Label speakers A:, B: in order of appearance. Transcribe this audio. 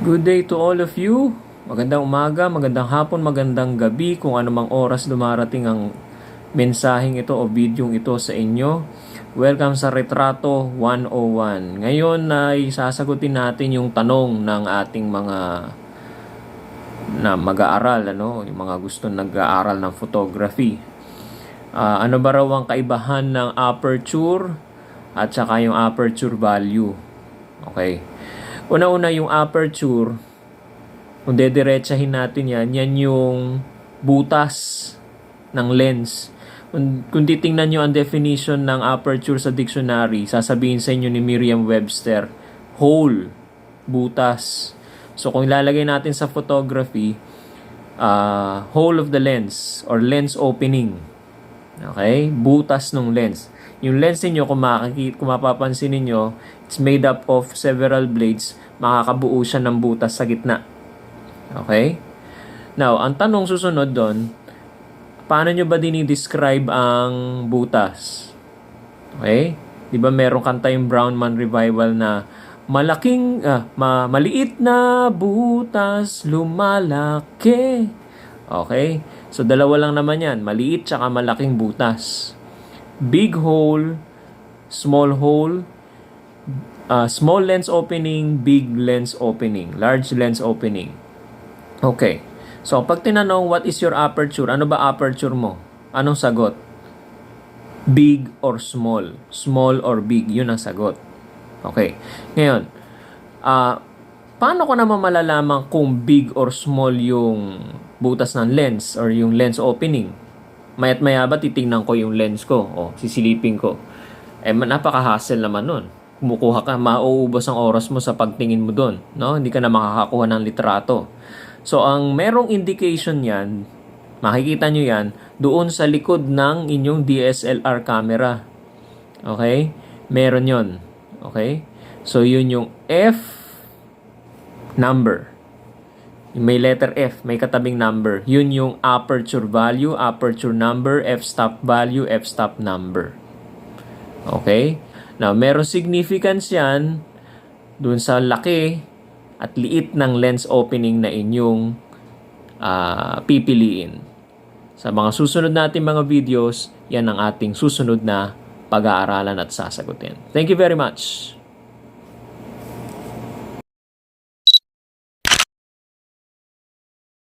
A: Good day to all of you. Magandang umaga, magandang hapon, magandang gabi kung anumang oras dumarating ang mensaheng ito o videong ito sa inyo. Welcome sa Retrato 101. Ngayon ay sasagutin natin yung tanong ng ating mga mag-aaral, yung mga gustong nag-aaral ng photography. Ano ba raw ang kaibahan ng aperture at saka yung aperture value? Okay. Una-una yung aperture, kung dediretsahin natin yan yung butas ng lens. Kung titingnan nyo ang definition ng aperture sa dictionary, sasabihin sa inyo ni Merriam-Webster, hole, butas. So kung ilalagay natin sa photography, hole of the lens or lens opening. Okay? Butas ng lens. Yung lens niyo kung mapapansin niyo, it's made up of several blades. Makakabuo siya ng butas sa gitna. Okay? Now, ang tanong susunod doon, paano nyo ba dinidescribe ang butas? Okay? Di ba meron kanta yung Brown Man Revival na maliit na butas, lumalaki. Okay? So, dalawa lang naman yan. Maliit tsaka malaking butas. Big hole, small hole, small lens opening, big lens opening, large lens opening. Okay. So, pag tinanong, what is your aperture? Ano ba aperture mo? Anong sagot? Big or small? Small or big? Yun ang sagot. Okay. Ngayon, paano ko naman malalaman kung big or small yung butas ng lens or yung lens opening? Maya't maya ba titingnan ko yung lens ko o sisilipin ko? Napaka-hassle naman nun. Kumukuha ka, mauubos ang oras mo sa pagtingin mo doon, no? Hindi ka na makakakuha ng litrato. So, ang merong indication yan, makikita nyo yan, doon sa likod ng inyong DSLR camera. Okay? Meron yon. Okay? So, yun yung F number. May letter F, may katabing number. Yun yung aperture value, aperture number, f-stop value, f-stop number. Okay? Now, meron significance yan dun sa laki at liit ng lens opening na inyong pipiliin. Sa mga susunod natin mga videos, yan ang ating susunod na pag-aaralan at sasagutin. Thank you very much.